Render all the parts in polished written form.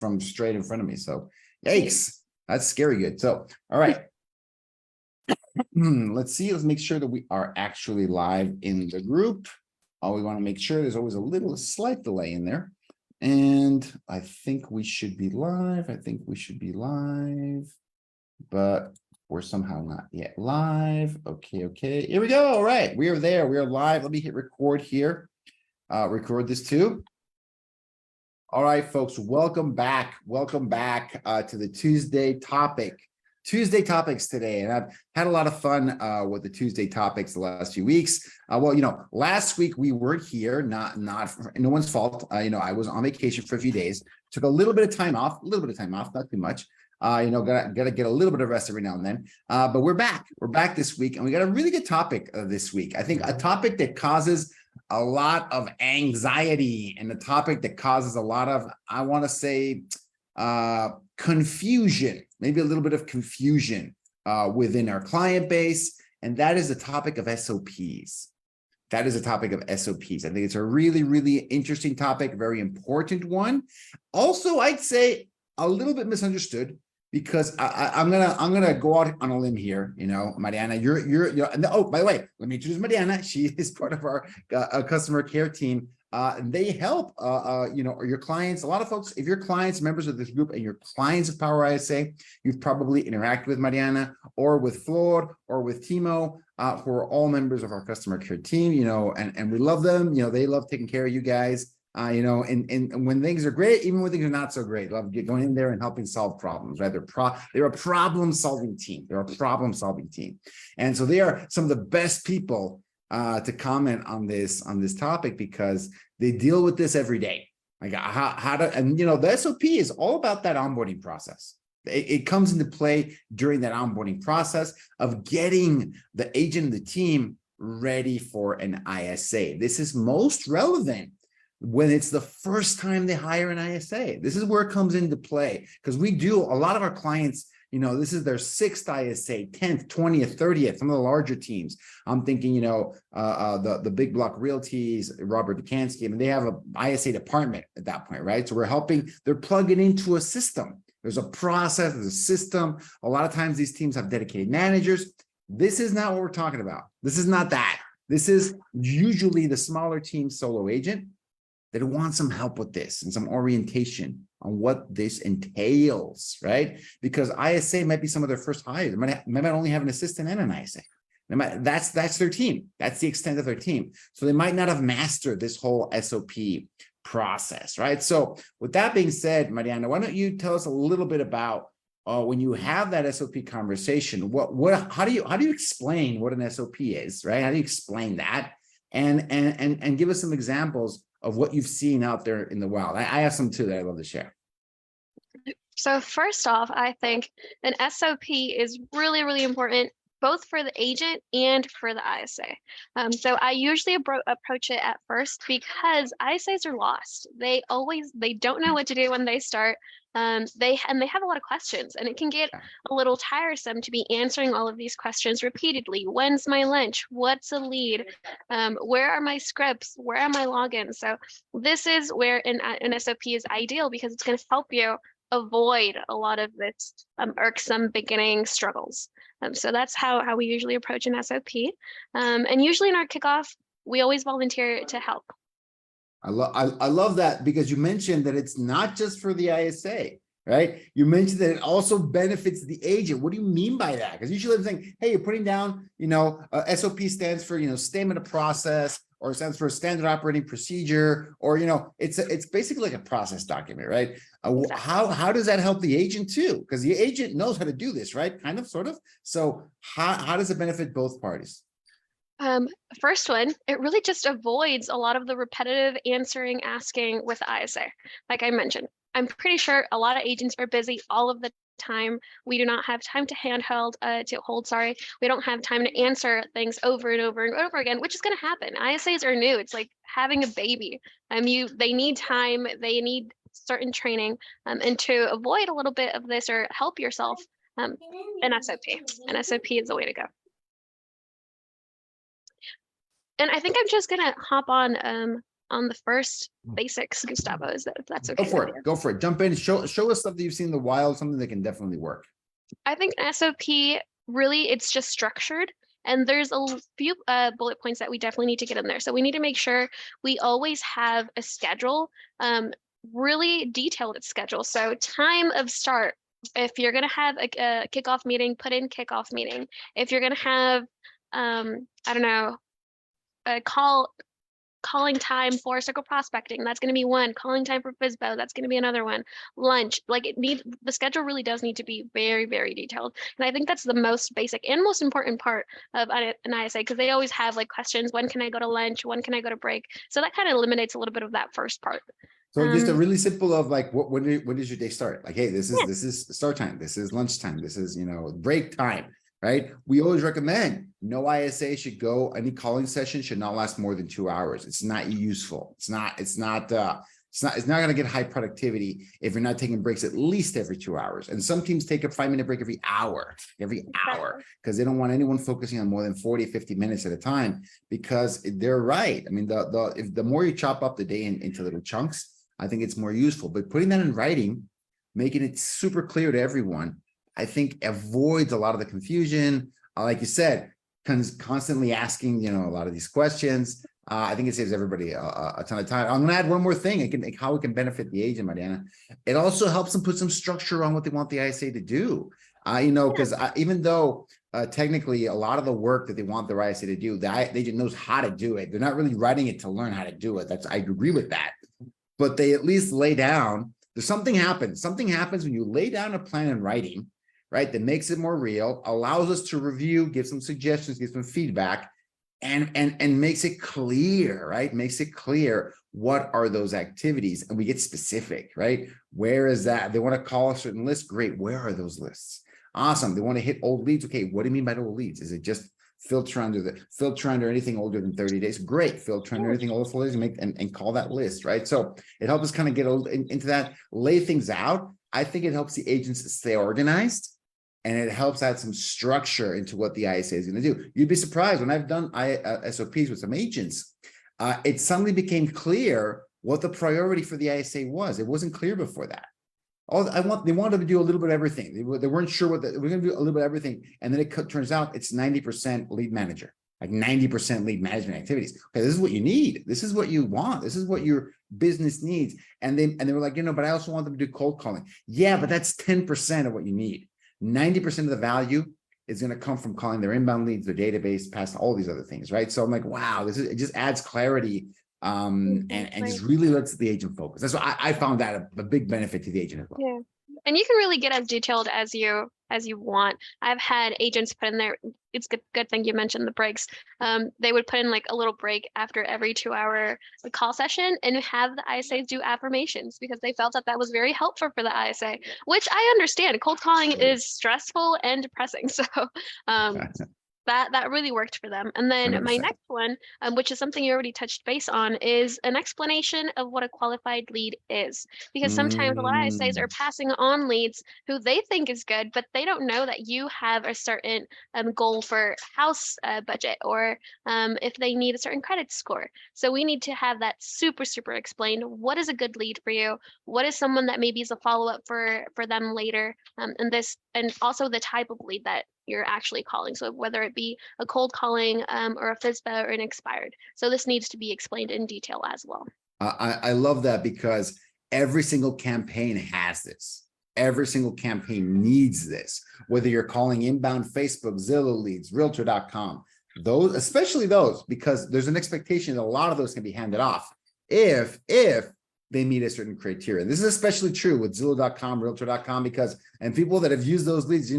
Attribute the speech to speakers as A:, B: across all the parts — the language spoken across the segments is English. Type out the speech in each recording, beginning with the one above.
A: from straight in front of me. So yikes, that's scary good. So, all right. Let's see. Let's make sure that we are actually live in the group. We want to make sure there's always a slight delay in there. And I think we should be live. But we're somehow not yet live. Okay. Here we go. All right. We are there. We are live. Let me hit record here. Record this too. All right, folks. Welcome back. To the Tuesday topics today. And I've had a lot of fun with the Tuesday topics the last few weeks. Last week we weren't here, not no one's fault. I was on vacation for a few days, took a little bit of time off, not too much. Gotta get a little bit of rest every now and then. But we're back this week, and we got a really good topic this week. I think a topic that causes a lot of anxiety and a topic that causes a lot of, I want to say, confusion, maybe a little bit of confusion within our client base. And that is the topic of SOPs. I think it's a really, really interesting topic, very important one. Also, I'd say a little bit misunderstood, because I'm gonna go out on a limb here. Mariana, you're oh, by the way, let me introduce Mariana. She is part of our customer care team. They help your clients. A lot of folks, if your clients, members of this group, and your clients of Power ISA, you've probably interacted with Mariana or with Flor or with Timo, who are all members of our customer care team. And we love them. They love taking care of you guys. And when things are great, even when things are not so great, love going in there and helping solve problems, right? They're a problem-solving team. And so they are some of the best people to comment on this topic, because they deal with this every day. Like the SOP is all about that onboarding process. It comes into play during that onboarding process of getting the agent of the team ready for an ISA. This is most relevant when it's the first time they hire an ISA. This is where it comes into play, because we do a lot of our clients, this is their 6th ISA, 10th, 20th, 30th, some of the larger teams. I'm thinking, the Big Block Realties, Robert Dukansky, they have a ISA department at that point, right? So we're helping, they're plugging into a system. There's a process, there's a system. A lot of times these teams have dedicated managers. This is not what we're talking about. This is not that. This is usually the smaller team solo agent that want some help with this and some orientation on what this entails, right? Because ISA might be some of their first hires. They might only have an assistant and an ISA. That's their team. That's the extent of their team. So they might not have mastered this whole SOP process, right? So with that being said, Mariana, why don't you tell us a little bit about when you have that SOP conversation, how do you explain what an SOP is, right? How do you explain that? And give us some examples of what you've seen out there in the wild. I have some too that I love to share.
B: So first off, I think an SOP is really, really important, both for the agent and for the ISA. So I usually approach it at first, because ISAs are lost. They don't know what to do when they start. They have a lot of questions, and it can get a little tiresome to be answering all of these questions repeatedly. When's my lunch? What's a lead? Where are my scripts? Where are my logins? So this is where an SOP is ideal, because it's going to help you avoid a lot of this irksome beginning struggles. So that's how we usually approach an SOP. And usually in our kickoff, we always volunteer to help.
A: I love that, because you mentioned that it's not just for the ISA, right? You mentioned that it also benefits the agent. What do you mean by that? Because usually I'm saying, hey, you're putting down, SOP stands for, statement of process, or it stands for standard operating procedure, or, it's basically like a process document, right? Exactly. How does that help the agent too? Because the agent knows how to do this, right? Kind of, sort of. So how does it benefit both parties?
B: First one, it really just avoids a lot of the repetitive asking with the ISA. Like I mentioned, I'm pretty sure a lot of agents are busy all of the time. We do not have time to hold. We don't have time to answer things over and over and over again, which is going to happen. ISAs are new. It's like having a baby. They need time. They need certain training. And to avoid a little bit of this, or help yourself, an SOP is the way to go. And I think I'm just going to hop on on the first basics, Gustavo, is that if that's okay
A: Go for
B: with
A: it.
B: you?
A: Go for it. Jump in and show us stuff that you've seen in the wild, something that can definitely work.
B: I think an SOP really it's just structured. And there's a few bullet points that we definitely need to get in there. So we need to make sure we always have a schedule, really detailed schedule. So time of start. If you're gonna have a kickoff meeting, put in kickoff meeting. If you're gonna have, I don't know, a calling time for circle prospecting, that's going to be one. Calling time for FISBO, that's going to be another one. Lunch, like the schedule really does need to be very, very detailed. And I think that's the most basic and most important part of an ISA, because they always have like questions, when can I go to lunch? When can I go to break? So that kind of eliminates a little bit of that first part.
A: So just a really simple of like, when does your day start? Like, hey, this
B: Yeah.
A: is start time. This is lunchtime. This is, break time, right? We always recommend no ISA should go, any calling session should not last more than 2 hours. It's not useful. It's not going to get high productivity if you're not taking breaks at least every 2 hours. And some teams take a 5-minute break every hour, because they don't want anyone focusing on more than 40, 50 minutes at a time, because they're right. I mean, if the more you chop up the day into little chunks, I think it's more useful. But putting that in writing, making it super clear to everyone, I think avoids a lot of the confusion. Like you said, constantly asking, a lot of these questions. I think it saves everybody a ton of time. I'm going to add one more thing. How it can benefit the agent, Mariana. It also helps them put some structure on what they want the ISA to do. Because even though technically a lot of the work that they want their ISA to do, the agent knows how to do it. They're not really writing it to learn how to do it. I agree with that. But they at least lay down. Something happens when you lay down a plan in writing, right? That makes it more real, allows us to review, give some suggestions, give some feedback, and makes it clear, right? Makes it clear what are those activities, and we get specific, right? Where is that? They want to call a certain list. Great. Where are those lists? Awesome. They want to hit old leads. Okay. What do you mean by old leads? Is it just filter under anything older than 30 days? Great. Filter under anything older than 40 days and call that list, right? So it helps us kind of get into that, lay things out. I think it helps the agents stay organized, and it helps add some structure into what the ISA is going to do. You'd be surprised when I've done SOPs with some agents, it suddenly became clear what the priority for the ISA was. It wasn't clear before that. They wanted to do a little bit of everything. They weren't sure we're going to do a little bit of everything. And then it turns out it's 90% lead manager, like 90% lead management activities. Okay, this is what you need. This is what you want. This is what your business needs. And they were like, but I also want them to do cold calling. Yeah, but that's 10% of what you need. 90% of the value is going to come from calling their inbound leads, their database, past all these other things, right? So I'm like, wow, it just adds clarity, and just really lets the agent focus. That's why I found that a big benefit to the agent as well.
B: Yeah. And you can really get as detailed as you want. I've had agents put in there. It's good thing you mentioned the breaks. They would put in like a little break after every 2-hour call session and have the ISAs do affirmations, because they felt that was very helpful for the ISA, which I understand. Cold calling is stressful and depressing. So that really worked for them. And then 100%. My next one, which is something you already touched base on, is an explanation of what a qualified lead is. Because sometimes a lot of ISAs are passing on leads who they think is good, but they don't know that you have a certain goal for house budget, or if they need a certain credit score. So we need to have that super, super explained. What is a good lead for you? What is someone that maybe is a follow-up for them later? And also the type of lead that you're actually calling. So whether it be a cold calling or a FISBO or an expired. So this needs to be explained in detail as well.
A: I love that, because every single campaign has this. Every single campaign needs this, whether you're calling inbound Facebook, Zillow leads, realtor.com, especially those, because there's an expectation that a lot of those can be handed off if they meet a certain criteria. This is especially true with Zillow.com, realtor.com, and people that have used those leads,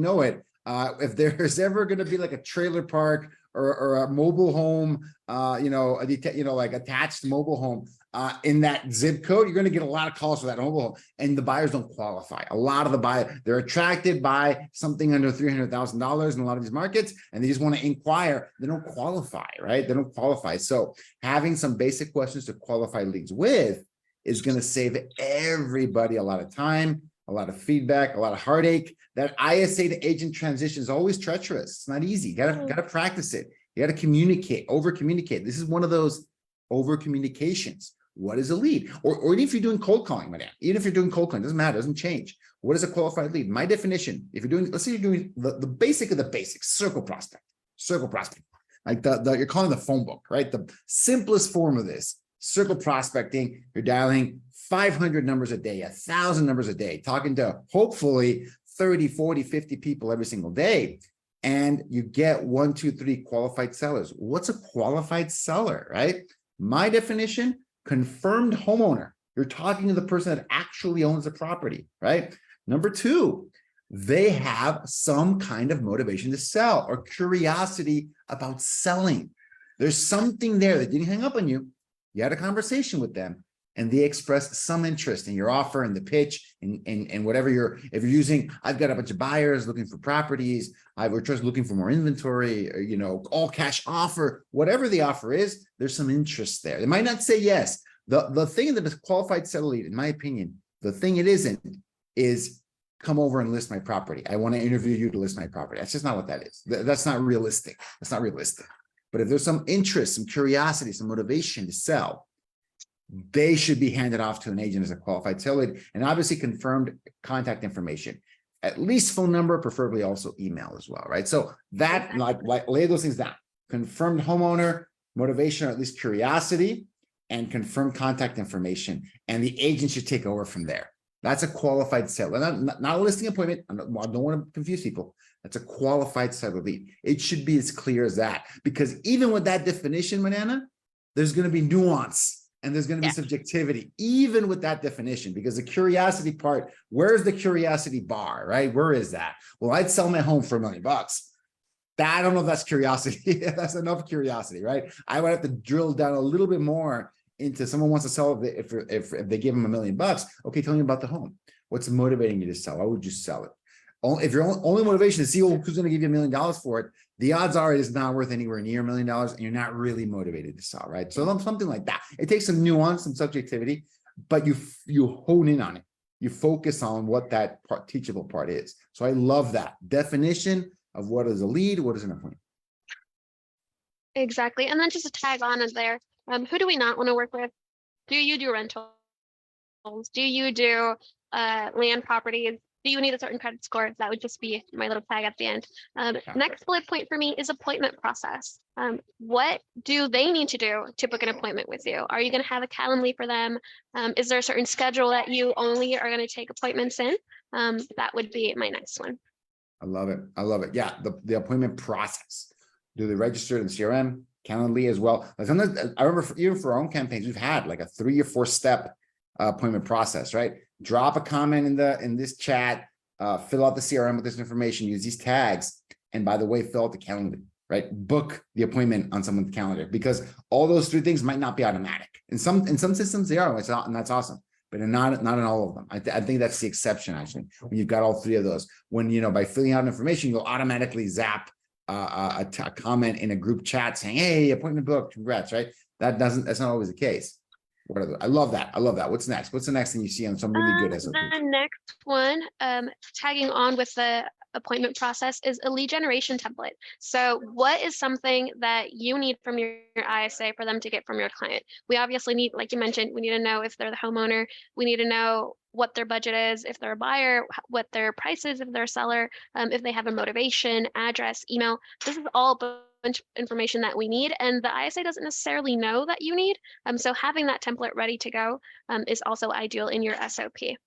A: if there's ever going to be like a trailer park or a mobile home, like attached mobile home in that zip code, you're going to get a lot of calls for that mobile home, and the buyers don't qualify. A lot of the buyers, they're attracted by something under $300,000 in a lot of these markets, and they just want to inquire. They don't qualify, right? They don't qualify. So having some basic questions to qualify leads with is going to save everybody a lot of time, a lot of feedback, a lot of heartache. That ISA to agent transition is always treacherous. It's not easy. You gotta practice it. You gotta communicate, over communicate. This is one of those over communications What is a lead? Or even if you're doing cold calling, madam, even if you're doing cold calling, doesn't matter, doesn't change. What is a qualified lead? My definition, if you're doing, let's say you're doing the basic of the basics, circle prospect, like you're calling the phone book, right? The simplest form of this, circle prospecting, you're dialing 500 numbers a day, 1,000 numbers a day, talking to hopefully 30, 40, 50 people every single day. And you get 1, 2, 3 qualified sellers. What's a qualified seller, right? My definition, confirmed homeowner. You're talking to the person that actually owns the property, right? Number 2, they have some kind of motivation to sell or curiosity about selling. There's something there that didn't hang up on you. You had a conversation with them and they expressed some interest in your offer and the pitch and whatever if you're using, I've got a bunch of buyers looking for properties, we're just looking for more inventory, or, all cash offer, whatever the offer is, there's some interest there. They might not say yes. The thing that is qualified seller lead, in my opinion, the thing it isn't is come over and list my property. I want to interview you to list my property. That's just not what that is. That's not realistic. That's not realistic. But if there's some interest, some curiosity, some motivation to sell, they should be handed off to an agent as a qualified seller lead, and obviously confirmed contact information, at least phone number, preferably also email as well, right? So that like lay those things down. Confirmed homeowner, motivation, or at least curiosity, and confirmed contact information, and the agent should take over from there. That's a qualified seller, not a listing appointment. I don't want to confuse people. That's a qualified seller lead. It should be as clear as that, because even with that definition, Manana, there's going to be nuance and there's going to be subjectivity, even with that definition, because the curiosity part, where's the curiosity bar, right? Where is that? Well, I'd sell my home for $1 million. I don't know if that's curiosity. That's enough curiosity, right? I would have to drill down a little bit more into someone wants to sell if they give them $1 million. Okay, tell me about the home. What's motivating you to sell? Why would you sell it? If your only motivation is to see who's going to give you $1 million for it, the odds are it is not worth anywhere near $1 million, and you're not really motivated to sell, right? So something like that. It takes some nuance, some subjectivity, but you hone in on it. You focus on what that teachable part is. So I love that definition of what is a lead, what is an appointment.
B: Exactly. And then just to tag on in there, who do we not want to work with? Do you do rentals? Do you do land properties? Do you need a certain credit score? That would just be my little tag at the end. Next bullet point for me is appointment process. What do they need to do to book an appointment with you? Are you going to have a Calendly for them? Is there a certain schedule that you only are going to take appointments in? That would be my next one.
A: I love it. I love it. Yeah, the appointment process. Do they register in the CRM? Calendly as well. Sometimes, I remember even for our own campaigns, we've had like a 3 or 4 step appointment process, right? Drop a comment in this chat, fill out the CRM with this information, use these tags, and by the way, fill out the calendar, right? Book the appointment on someone's calendar, because all those 3 things might not be automatic. In some systems they are, and that's awesome, but not in all of them. I think that's the exception, actually, when you've got all 3 of those. When by filling out information, you'll automatically zap a comment in a group chat saying, "Hey, appointment booked, congrats," right? That's not always the case. I love that. I love that. What's next? What's the next thing you see on some really good SOPs?
B: The next one, tagging on with the appointment process, is a lead generation template. So what is something that you need from your ISA for them to get from your client? We obviously need, like you mentioned, we need to know if they're the homeowner. We need to know what their budget is, if they're a buyer, what their price is, if they're a seller, if they have a motivation, address, email. This is all a bunch of information that we need, and the ISA doesn't necessarily know that you need. So having that template ready to go is also ideal in your SOP.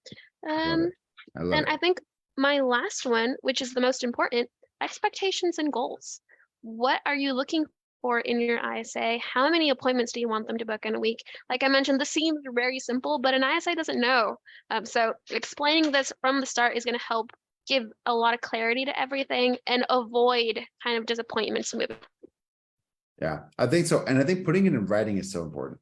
B: And I think my last one, which is the most important, expectations and goals. What are you looking for in your ISA? How many appointments do you want them to book in a week? Like I mentioned, this seems very simple, but an ISA doesn't know. So explaining this from the start is going to help give a lot of clarity to everything and avoid kind of disappointments moving.
A: Yeah, I think so. And I think putting it in writing is so important.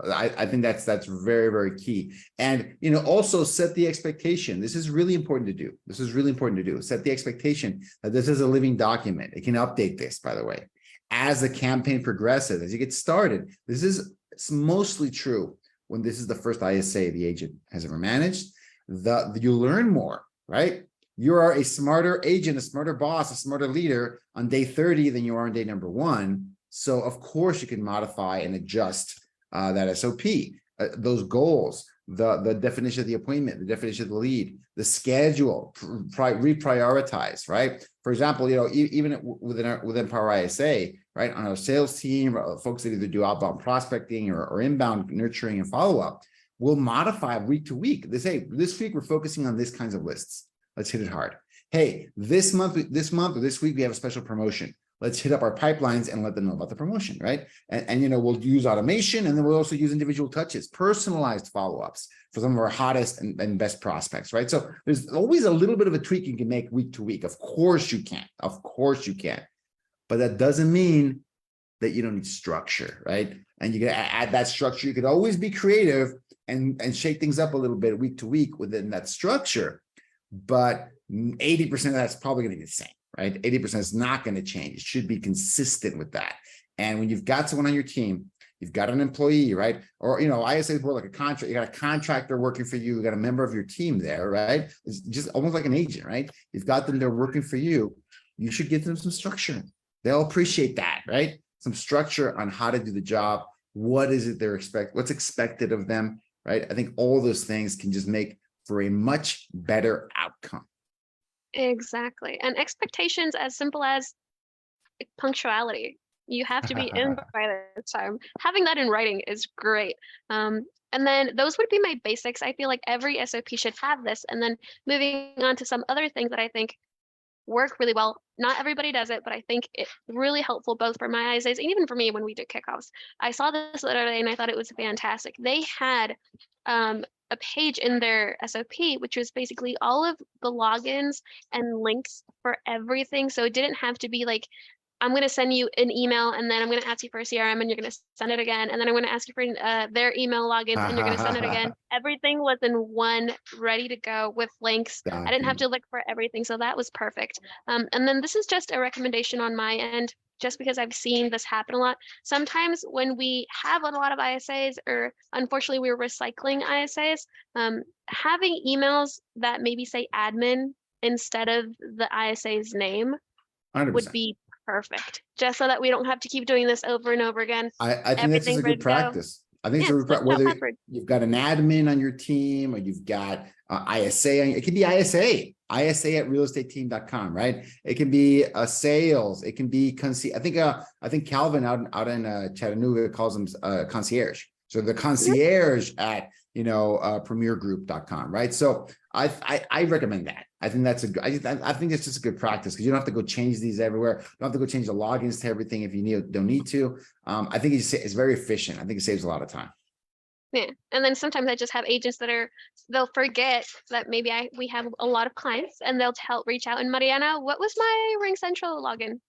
A: I think that's very, very key. And, also set the expectation. This is really important to do. Set the expectation that this is a living document. It can update this, by the way, as the campaign progresses, as you get started. It's mostly true when this is the first ISA the agent has ever managed. You learn more, right? You are a smarter agent, a smarter boss, a smarter leader on day 30 than you are on day number 1. So of course you can modify and adjust that SOP. those goals, the definition of the appointment, the definition of the lead, the schedule, reprioritize, right? For example, even within Power ISA, right, on our sales team, or folks that either do outbound prospecting or inbound nurturing and follow-up, we'll modify week to week. They say, this week we're focusing on these kinds of lists. Let's hit it hard. Hey, this month or this week we have a special promotion. Let's hit up our pipelines and let them know about the promotion, right? And we'll use automation, and then we'll also use individual touches, personalized follow-ups for some of our hottest and best prospects, right? So there's always a little bit of a tweak you can make week to week. Of course you can. Of course you can. But that doesn't mean that you don't need structure, right? And you can add that structure. You could always be creative and shake things up a little bit week to week within that structure. But 80% of that's probably going to be the same. Right? 80% is not going to change. It should be consistent with that. And when you've got someone on your team, you've got an employee, right? Or, ISA is more like a contract. You got a contractor working for you. You got a member of your team there, right? It's just almost like an agent, right? You've got them there working for you. You should give them some structure. They'll appreciate that, right? Some structure on how to do the job. What is it what's expected of them, right? I think all those things can just make for a much better outcome.
B: Exactly. And expectations as simple as punctuality. You have to be in by this time. Having that in writing is great. And then those would be my basics. I feel like every SOP should have this. And then moving on to some other things that I think work really well. Not everybody does it, but I think it's really helpful both for my ISAs and even for me when we did kickoffs. I saw this the other day and I thought it was fantastic. They had a page in their SOP, which was basically all of the logins and links for everything. So it didn't have to be like, I'm going to send you an email and then I'm going to ask you for a CRM and you're going to send it again. And then I'm going to ask you for their email logins and you're going to send it again. Everything was in one, ready to go with links. I didn't have to look for everything. So that was perfect. And then this is just a recommendation on my end, just because I've seen this happen a lot. Sometimes when we have a lot of ISAs, or unfortunately we're recycling ISAs, having emails that maybe say admin instead of the ISA's name
A: 100%.
B: would be perfect, just so that we don't have to keep doing this over and over again.
A: I think that's just a good practice. I think it's whether you've got an admin on your team or you've got ISA, it can be ISA at realestateteam.com, right? It can be a sales, it can be I think Calvin out in Chattanooga calls them concierge. So the concierge at premiergroup.com, right? So I recommend that. I think that's I think it's just a good practice because you don't have to go change these everywhere. You don't have to go change the logins to everything if you don't need to. I think it's very efficient. I think it saves a lot of time.
B: Yeah, and then sometimes I just have agents they'll forget that maybe we have a lot of clients and they'll reach out and Mariana, what was my Ring Central login?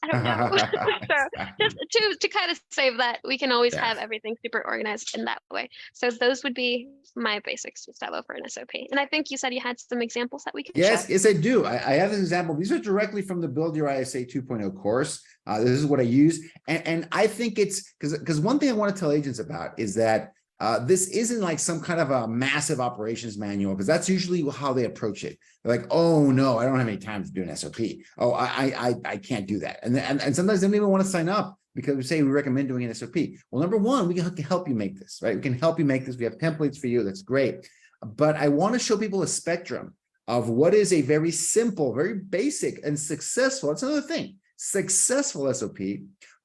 B: I don't know. So just to kind of save that, we can always have everything super organized in that way. So those would be my basics, Gustavo, for an SOP. And I think you said you had some examples that we could share.
A: Yes, I do. I have an example. These are directly from the Build Your ISA 2.0 course. This is what I use. And I think it's because one thing I want to tell agents about is that this isn't like some kind of a massive operations manual, because that's usually how they approach it. They're like, oh no, I don't have any time to do an SOP. Oh, I can't do that. And sometimes they don't even want to sign up because we say we recommend doing an SOP. Well, number one, we can help you make this, right? We can help you make this. We have templates for you. That's great. But I want to show people a spectrum of what is a very simple, very basic and successful. That's another thing. Successful SOP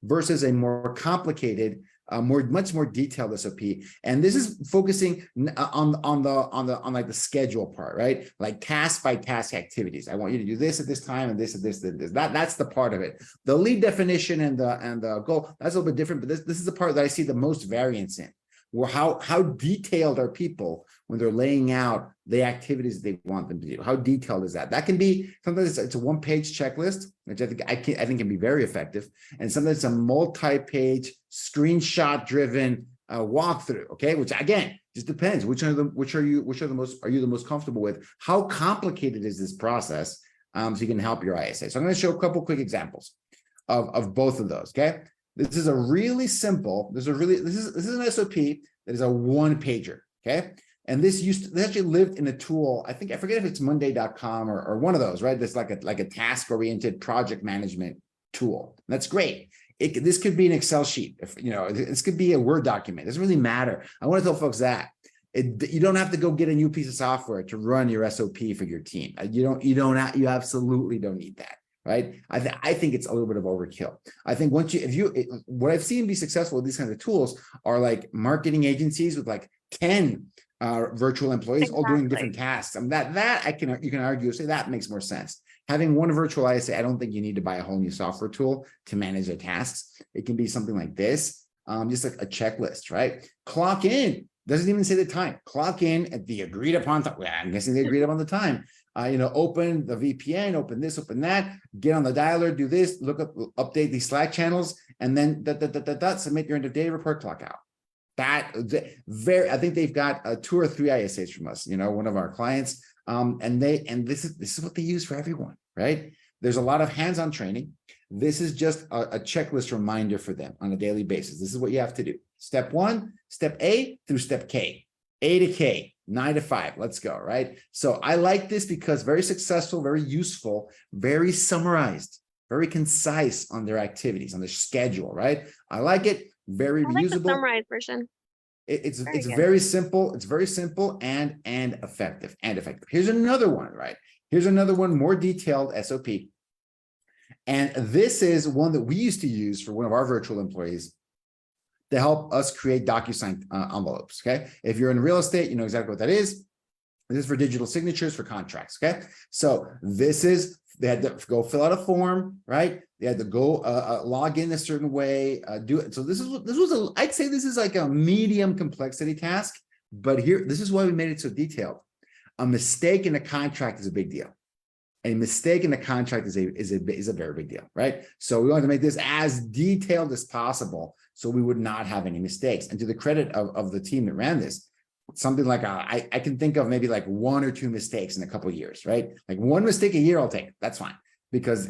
A: versus a more complicated, much more detailed SOP. And this is focusing on like the schedule part, right? Like task by task activities. I want you to do this at this time and this at this, and this. That's the part of it. The lead definition and the goal, that's a little bit different, but this is the part that I see the most variance in. Well, how detailed are people when they're laying out the activities they want them to do? How detailed is that? That can be, sometimes it's a one-page checklist, which I think can be very effective. And sometimes it's a multi-page, screenshot-driven walkthrough, okay? Which again, just depends. Which are you the most comfortable with? How complicated is this process? So you can help your ISA. So I'm going to show a couple quick examples of both of those, okay? This is a really simple, this is an SOP that is a one-pager, okay? And this actually lived in a tool, I forget if it's Monday.com or one of those, right? That's like a task-oriented project management tool. That's great. This could be an Excel sheet. If you know, this could be a Word document. It doesn't really matter. I want to tell folks that you don't have to go get a new piece of software to run your SOP for your team. You absolutely don't need that. Right. I think it's a little bit of overkill. I think once what I've seen be successful with these kinds of tools are like marketing agencies with like 10 virtual employees all doing different tasks. I mean, you can argue, say that makes more sense. Having one virtual ISA, I don't think you need to buy a whole new software tool to manage their tasks. It can be something like this, just like a checklist, right? Clock in. Doesn't even say the time. Clock in at the agreed upon time. Well, I'm guessing they agreed upon the time. Open the VPN, open this, open that, get on the dialer, do this, update these Slack channels, and then submit your end of day report, clock out. I think they've got 2 or 3 ISAs from us, one of our clients. And this is what they use for everyone, right? There's a lot of hands-on training. This is just a checklist reminder for them on a daily basis. This is what you have to do. Step 1, step A through step K, A to K, 9 to 5. Let's go, right? So I like this because very successful, very useful, very summarized, very concise on their activities, on their schedule, right? I like it. Very
B: I like
A: reusable.
B: the summarized version.
A: It's very simple. It's very simple and effective Here's another one, right? Here's another one, more detailed SOP. And this is one that we used to use for one of our virtual employees to help us create DocuSign envelopes, okay? If you're in real estate, you know exactly what that is. This is for digital signatures for contracts, okay? So they had to go fill out a form, right? They had to go log in a certain way, do it. So I'd say this is like a medium complexity task, but this is why we made it so detailed. A mistake in a contract is a big deal. A mistake in the contract is a very big deal, right? So we wanted to make this as detailed as possible so we would not have any mistakes. And to the credit of the team that ran this, something like I can think of maybe like 1 or 2 mistakes in a couple of years, right? Like 1 mistake a year, I'll take it. That's fine. Because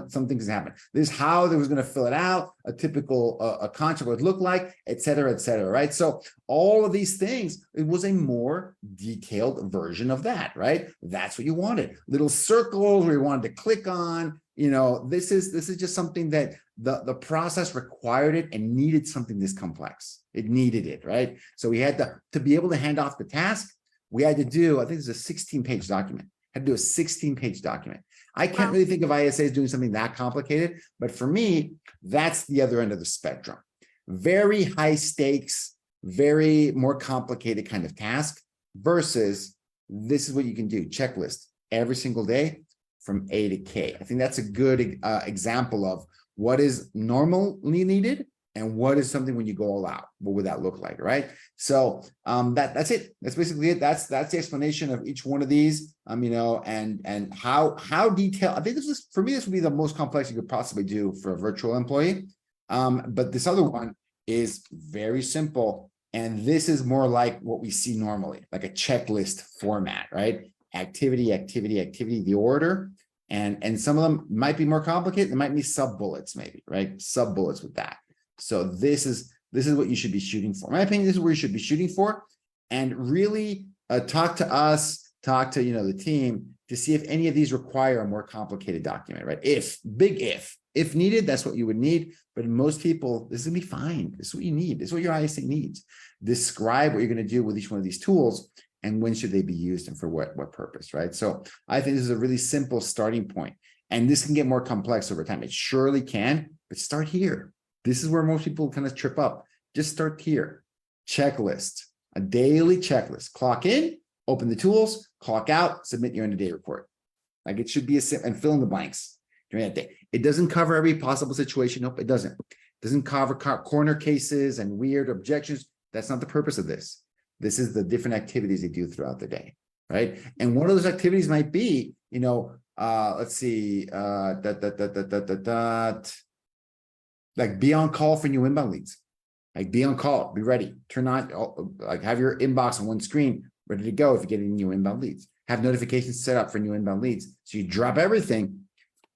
A: some things happen. This is how they was going to fill it out, a typical a contract would look like, et cetera, right? So all of these things, it was a more detailed version of that, right? That's what you wanted. Little circles where you wanted to click on, this is just something that the process required it and needed something this complex. It needed it, right? So we had to be able to hand off the task, we had to do, I think it's a 16-page document. Had to do a 16-page document. I can't really think of ISAs doing something that complicated, but for me, that's the other end of the spectrum. Very high stakes, very more complicated kind of task versus this is what you can do, checklist every single day from A to K. I think that's a good example of what is normally needed and what is something when you go all out. What would that look like, right? So that's it. That's basically it. That's the explanation of each one of these. And how detailed. I think for me, this would be the most complex you could possibly do for a virtual employee. But this other one is very simple, and this is more like what we see normally, like a checklist format, right? Activity, the order, and some of them might be more complicated. There might be sub bullets, maybe, right? Sub bullets with that. So this is what you should be shooting for. In my opinion, this is where you should be shooting for, and really talk to us, talk to the team to see if any of these require a more complicated document, right? If needed, that's what you would need. But in most people, this is gonna be fine. This is what you need. This is what your ISA needs. Describe what you're gonna do with each one of these tools and when should they be used and for what purpose, right? So I think this is a really simple starting point, and this can get more complex over time. It surely can, but start here. This is where most people kind of trip up. Just start here. Checklist, a daily checklist. Clock in, open the tools, clock out, submit your end of day report. Like it should be and fill in the blanks during that day. It doesn't cover every possible situation. Nope, it doesn't. It doesn't cover corner cases and weird objections. That's not the purpose of this. This is the different activities they do throughout the day, right? And one of those activities might be, let's see, like be on call for new inbound leads. Like be on call, be ready, turn on, like have your inbox on one screen, ready to go if you get any new inbound leads. Have notifications set up for new inbound leads. So you drop everything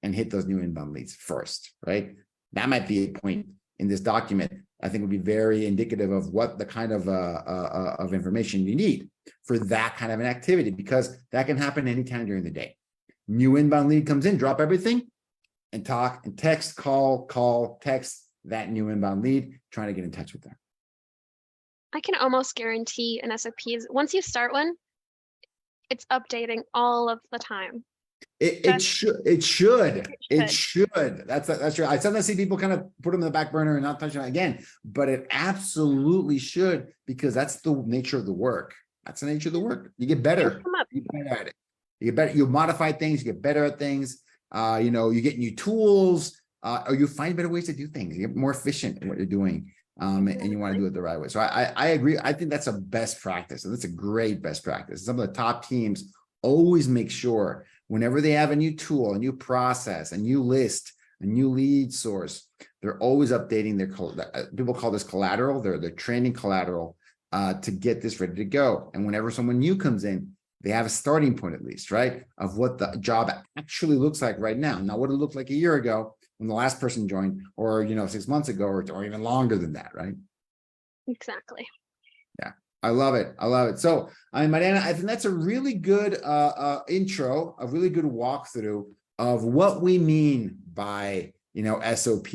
A: and hit those new inbound leads first, right? That might be a point in this document, I think would be very indicative of what the kind of information you need for that kind of an activity, because that can happen anytime during the day. New inbound lead comes in, drop everything and talk and text, call, text, that new inbound lead, trying to get in touch with them.
B: I can almost guarantee an SOP is once you start one, it's updating all of the time.
A: It should. That's true. I sometimes see people kind of put them in the back burner and not touch them again, but it absolutely should, because that's the nature of the work. That's the nature of the work. You get better. You get better at it. You get better. You modify things. You get better at things. You get new tools, or you find better ways to do things. You get more efficient in what you're doing, and you want to do it the right way. So I agree. I think that's a best practice, and that's a great best practice. Some of the top teams always make sure whenever they have a new tool, a new process, a new list, a new lead source, they're always updating their, people call this collateral, their training collateral, to get this ready to go. And whenever someone new comes in, they have a starting point, at least, right, of what the job actually looks like right now, not what it looked like a year ago when the last person joined, or 6 months ago, or even longer than that, right?
B: Exactly.
A: Yeah, I love it. I love it. So, Mariana, I think that's a really good intro, a really good walkthrough of what we mean by SOP,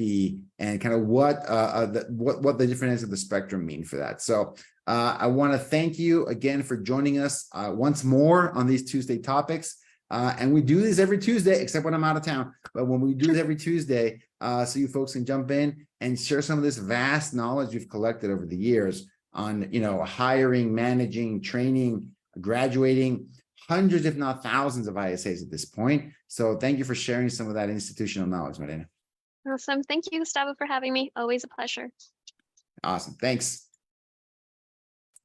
A: and kind of what the different ends of the spectrum mean for that. So I want to thank you again for joining us once more on these Tuesday topics. And we do these every Tuesday, except when I'm out of town. But when we do this every Tuesday, so you folks can jump in and share some of this vast knowledge you've collected over the years on hiring, managing, training, graduating hundreds, if not thousands, of ISAs at this point. So thank you for sharing some of that institutional knowledge, Mariana.
B: Awesome. Thank you, Gustavo, for having me. Always a pleasure.
A: Awesome. Thanks.